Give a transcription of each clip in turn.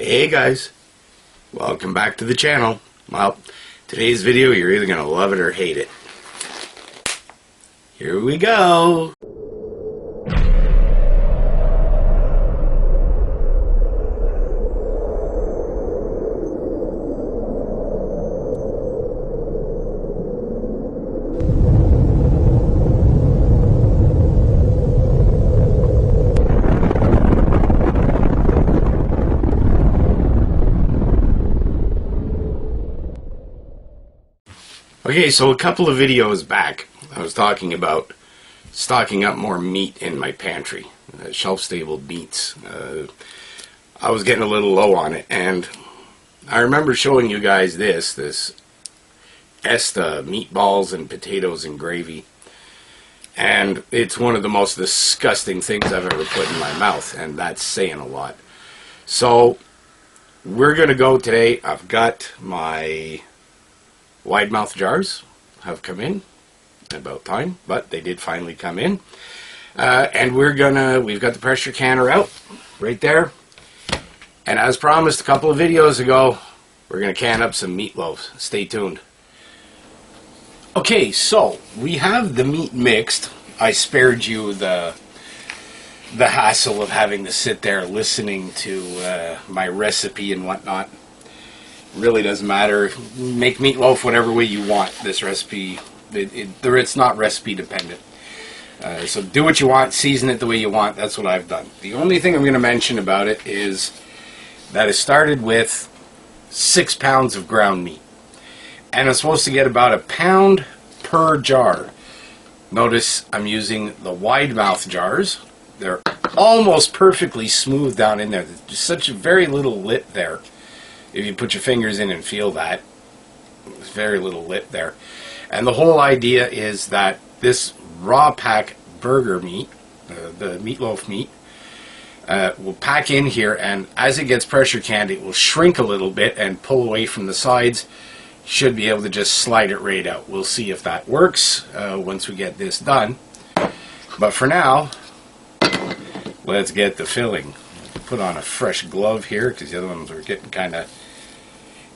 Hey guys, welcome back to the channel. Well, today's video, you're either going to love it or hate it. Here we go. Okay, so a couple of videos back, I was talking about stocking up more meat in my pantry, shelf-stable meats. I was getting a little low on it, and I remember showing you guys this Esta meatballs and potatoes and gravy, and it's one of the most disgusting things I've ever put in my mouth, and that's saying a lot. So, we're going to go today. I've got my wide mouth jars have come in, about time, but they did finally come in. And we've got the pressure canner out right there. And as promised a couple of videos ago, we're gonna can up some meatloaf. Stay tuned. Okay, so we have the meat mixed. I spared you the hassle of having to sit there listening to my recipe and whatnot. Really doesn't matter. Make meatloaf whatever way you want. This recipe, it's not recipe dependent. So do what you want, season it the way you want. That's what I've done. The only thing I'm going to mention about it is that it started with 6 pounds of ground meat, and I'm supposed to get about a pound per jar. Notice I'm using the wide mouth jars. They're almost perfectly smooth down in there. There's just such a very little lip there. If you put your fingers in and feel that, there's very little lip there. And the whole idea is that this raw pack burger meat, the meatloaf meat, will pack in here, and as it gets pressure canned, it will shrink a little bit and pull away from the sides. Should be able to just slide it right out. We'll see if that works once we get this done. But for now, let's get the filling. Put on a fresh glove here because the other ones are getting kind of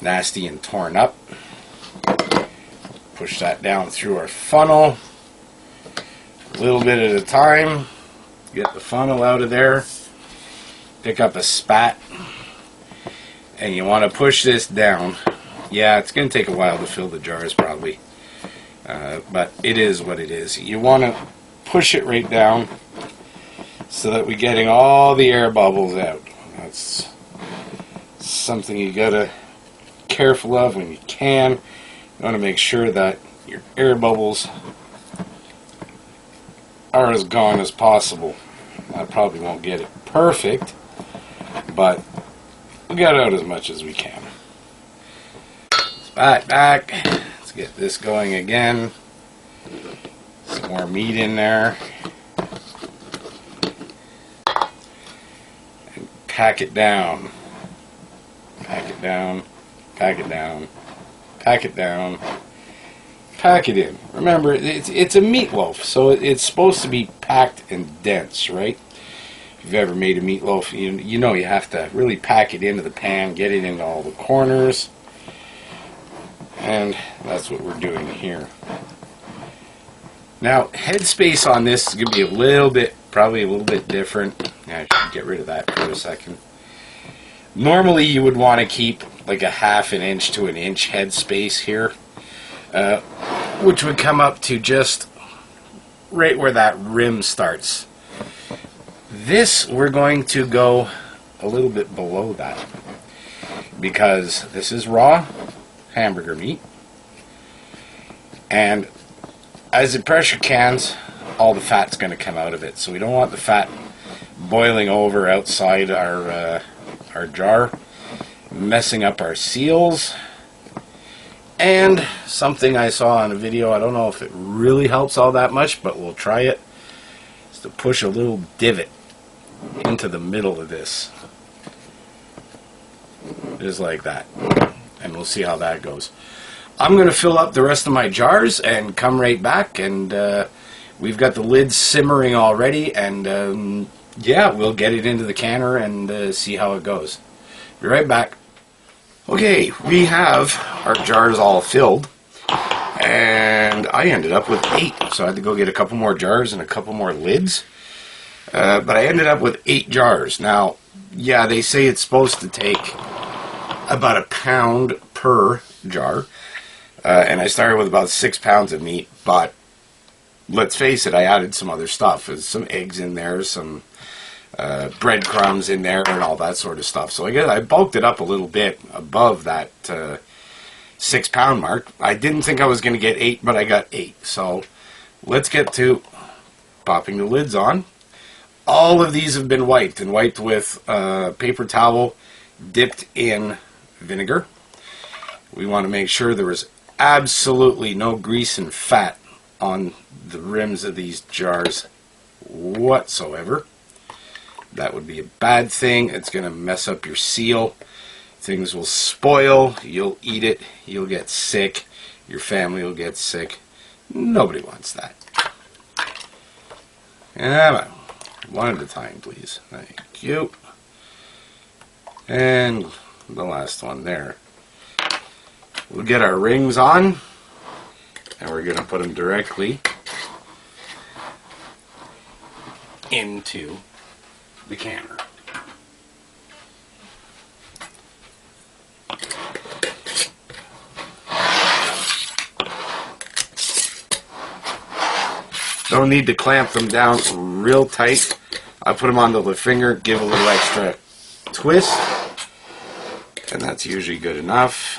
nasty and torn up. Push that down through our funnel a little bit at a time. Get the funnel out of there. Pick up a spat, and you want to push this down. Yeah, it's going to take a while to fill the jars probably, but it is what it is. You want to push it right down so that we're getting all the air bubbles out. That's something you gotta be careful of when you can. You want to make sure that your air bubbles are as gone as possible. I probably won't get it perfect, but we got out as much as we can. Back. Let's get this going again. Some more meat in there. Pack it down, pack it down, pack it down, pack it down, pack it in. Remember, it's a meatloaf, so it's supposed to be packed and dense, right? If you've ever made a meatloaf, you know you have to really pack it into the pan, get it into all the corners, and that's what we're doing here. Now, headspace on this is going to be probably a little bit different. I should get rid of that for a second. Normally you would want to keep like a 1/2 inch to 1 inch headspace here, which would come up to just right where that rim starts. This, we're going to go a little bit below that because this is raw hamburger meat, and as it pressure cans, all the fat's going to come out of it. So we don't want the fat boiling over outside our jar, messing up our seals. And something I saw on a video, I don't know if it really helps all that much, but we'll try it, is to push a little divot into the middle of this. Just like that. And we'll see how that goes. I'm going to fill up the rest of my jars and come right back, and we've got the lids simmering already, and yeah, we'll get it into the canner and see how it goes. Be right back. Okay, we have our jars all filled, and I ended up with 8, so I had to go get a couple more jars and a couple more lids. But I ended up with 8 jars. Now, yeah, they say it's supposed to take about a pound per jar, and I started with about 6 pounds of meat, but let's face it, I added some other stuff. There's some eggs in there, some breadcrumbs in there, and all that sort of stuff. So I guess I bulked it up a little bit above that 6 pound mark. I didn't think I was going to get 8, but I got 8. So let's get to popping the lids on. All of these have been wiped, and wiped with paper towel dipped in vinegar. We want to make sure there is absolutely no grease and fat on the rims of these jars whatsoever. That would be a bad thing. It's going to mess up your seal. Things will spoil. You'll eat it. You'll get sick. Your family will get sick. Nobody wants that. Come on. One at a time, please. Thank you. And the last one there. We'll get our rings on, and we're going to put them directly into the canner. Don't need to clamp them down real tight. I put them onto the finger, give a little extra twist, and that's usually good enough.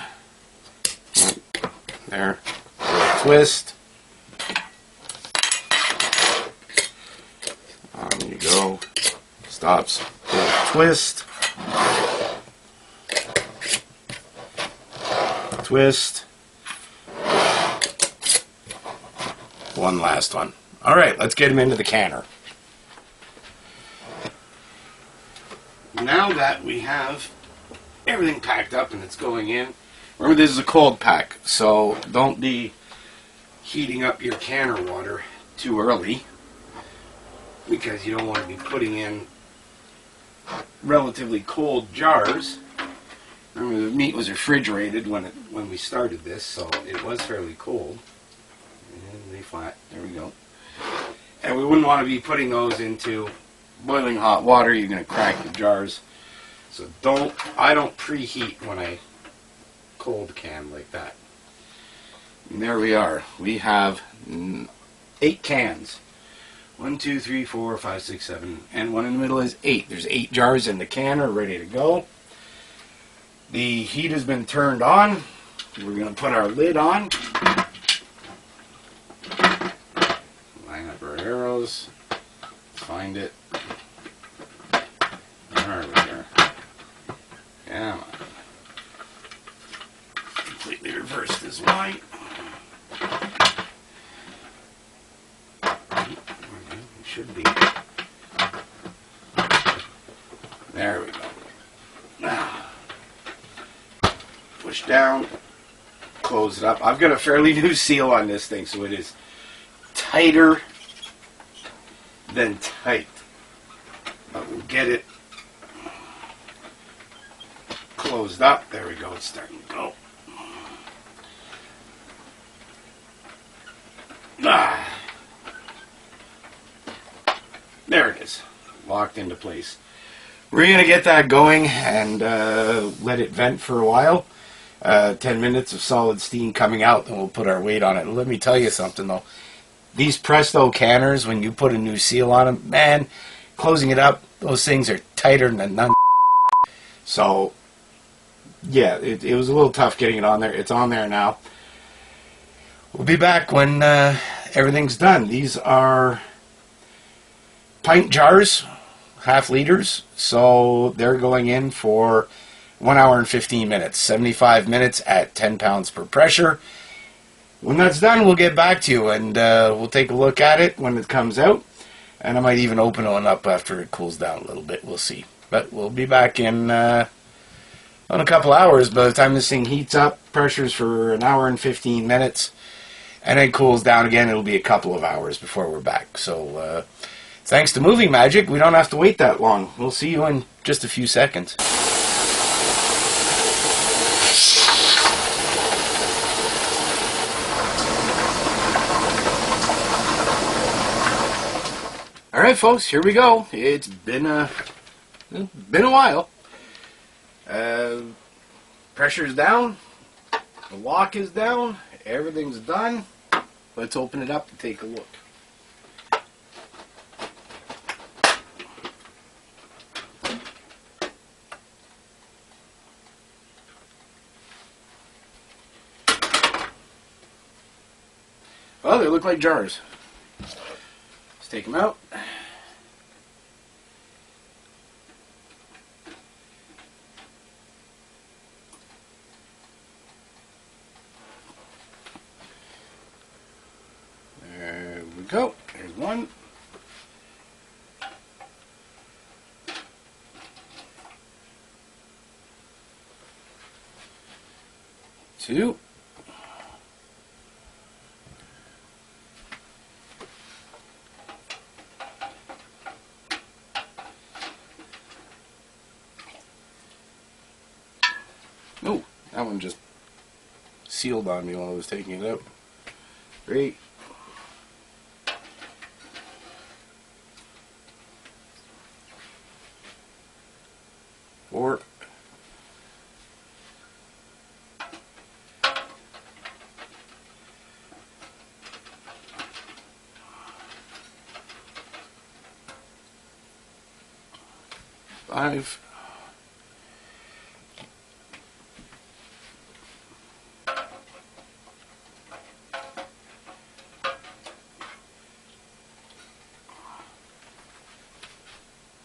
There, a little twist. On you go. Stops. A little twist. Twist. One last one. All right, let's get them into the canner. Now that we have everything packed up and it's going in, remember this is a cold pack, so don't be heating up your canner water too early, because you don't want to be putting in relatively cold jars. Remember, the meat was refrigerated when we started this, so it was fairly cold. And they flat. There we go. And we wouldn't want to be putting those into boiling hot water. You're going to crack the jars. So I don't preheat when I cold can like that. And there we are. We have 8 cans. 1, 2, 3, 4, 5, 6, 7, and one in the middle is 8. There's 8 jars in the canner ready to go. The heat has been turned on. We're going to put our lid on. Line up our arrows. Find it. There we go. Come on. Completely reverse this line. It should be. There we go. Now, push down, close it up. I've got a fairly new seal on this thing, so it is tighter than tight. But we'll get it closed up. There we go. It's starting to go. There it is. Locked into place. We're going to get that going and let it vent for a while. 10 minutes of solid steam coming out, and we'll put our weight on it. Let me tell you something, though. These Presto canners, when you put a new seal on them, man, closing it up, those things are tighter than none. So, yeah, it was a little tough getting it on there. It's on there now. We'll be back when everything's done. These are pint jars, half liters, so they're going in for 1 hour and 15 minutes, 75 minutes at 10 pounds per pressure. When that's done, we'll get back to you, and we'll take a look at it when it comes out, and I might even open one up after it cools down a little bit. We'll see. But we'll be back in a couple hours. By the time this thing heats up, pressure's for 1 hour and 15 minutes, and then cools down again, it'll be a couple of hours before we're back. So, thanks to Moving Magic, we don't have to wait that long. We'll see you in just a few seconds. Alright folks, here we go. It's been a while. Pressure's down. The lock is down. Everything's done. Let's open it up and take a look. Well, they look like jars. Let's take them out. There we go. There's one. Two. Oh, that one just sealed on me while I was taking it out. Great. Four. Five.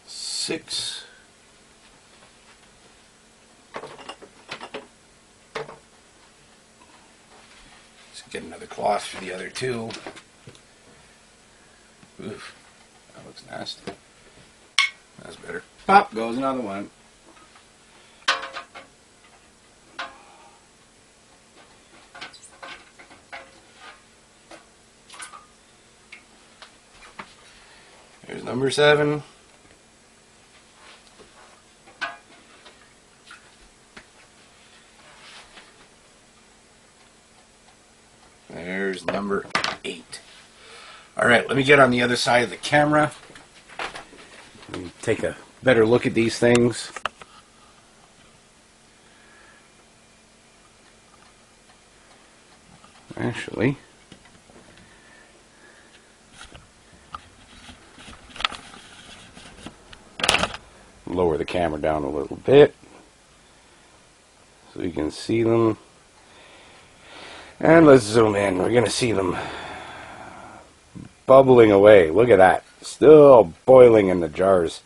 Six. Let's get another cloth for the other two. Oof, that looks nasty. That's better. Pop goes another one. There's number 7. There's number 8. Alright, let me get on the other side of the camera and take a better look at these things. Actually, lower the camera down a little bit so you can see them. And let's zoom in. We're going to see them bubbling away. Look at that. Still boiling in the jars.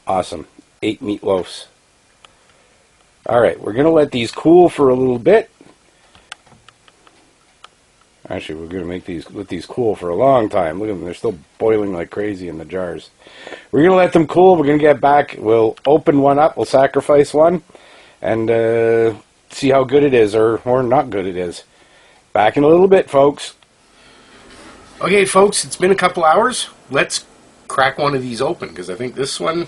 Awesome. 8 meatloafs. Alright, we're going to let these cool for a little bit. Actually, we're going to let these cool for a long time. Look at them. They're still boiling like crazy in the jars. We're going to let them cool. We're going to get back. We'll open one up. We'll sacrifice one. And see how good it is or not good it is. Back in a little bit, folks. Okay, folks, it's been a couple hours. Let's crack one of these open because I think this one,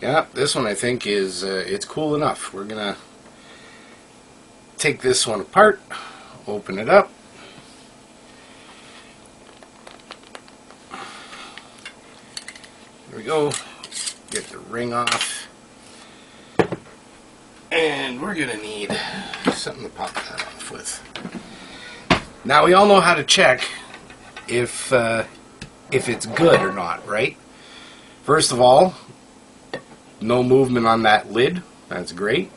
yeah, this one I think is, it's cool enough. We're going to take this one apart, open it up. There we go. Get the ring off. And we're going to need something to pop that off with. Now, we all know how to check if it's good or not, right? First of all, no movement on that lid. That's great.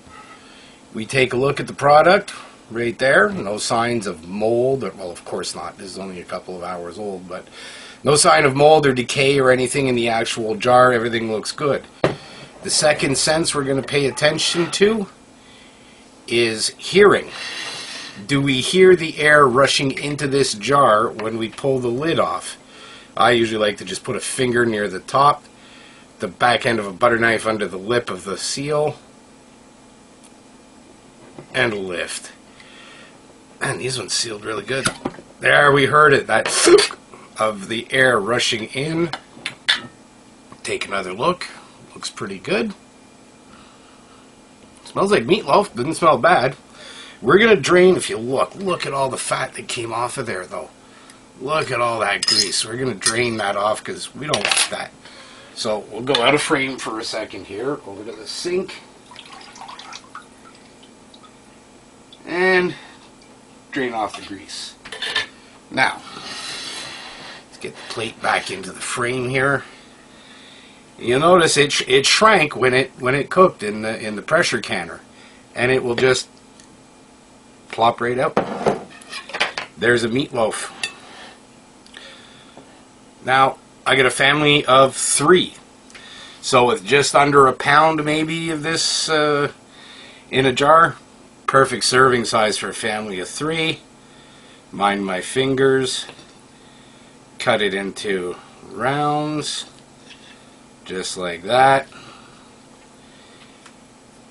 We take a look at the product right there. No signs of mold. Well, of course not. This is only a couple of hours old, but no sign of mold or decay or anything in the actual jar. Everything looks good. The second sense we're going to pay attention to is hearing. Do we hear the air rushing into this jar when we pull the lid off? I usually like to just put a finger near the top, the back end of a butter knife under the lip of the seal, and lift. And these ones sealed really good. There, we heard it, that of the air rushing in. Take another look. Looks pretty good. Smells like meatloaf. Didn't smell bad. We're going to drain, if you look at all the fat that came off of there, though. Look at all that grease. We're going to drain that off because we don't want that. So we'll go out of frame for a second here, over to the sink. And drain off the grease. Now, let's get the plate back into the frame here. You'll notice it shrank when it cooked in the pressure canner, and it will just plop right out. There's a meatloaf. Now I got a family of 3, so with just under a pound maybe of this in a jar, perfect serving size for a family of 3. Mind my fingers. Cut it into rounds. Just like that.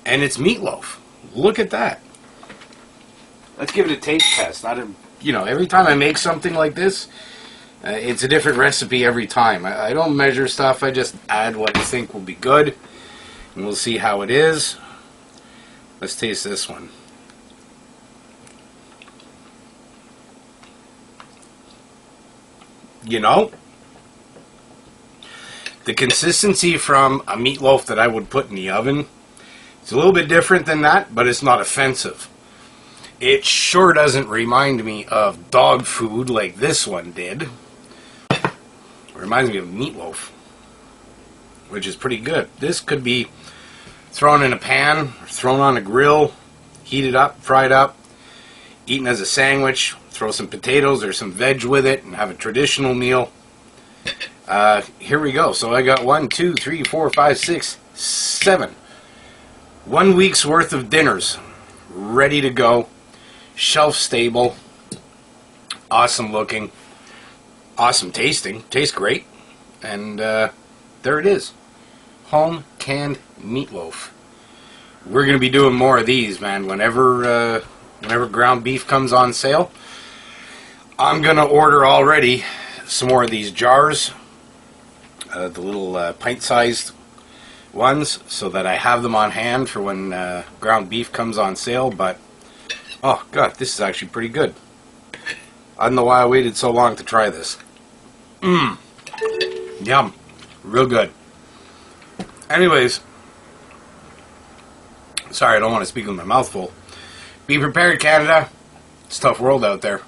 And it's meatloaf. Look at that. Let's give it a taste test. Every time I make something like this, it's a different recipe every time. I don't measure stuff. I just add what I think will be good. And we'll see how it is. Let's taste this one. The consistency from a meatloaf that I would put in the oven, it's a little bit different than that, but it's not offensive. It sure doesn't remind me of dog food like this one did. It reminds me of meatloaf, which is pretty good. This could be thrown in a pan, thrown on a grill, heated up, fried up, eaten as a sandwich, throw some potatoes or some veg with it, and have a traditional meal. Here we go. So I got 1, 2, 3, 4, 5, 6, 7. 1 week's worth of dinners ready to go. Shelf stable. Awesome looking. Awesome tasting. Tastes great. And there it is. Home canned meatloaf. We're going to be doing more of these, man. Whenever ground beef comes on sale, I'm going to order already some more of these jars. The little pint-sized ones, so that I have them on hand for when ground beef comes on sale. But oh god, this is actually pretty good. I don't know why I waited so long to try this. Yum, real good. Anyways, sorry, I don't want to speak with my mouth full. Be prepared, Canada. It's a tough world out there.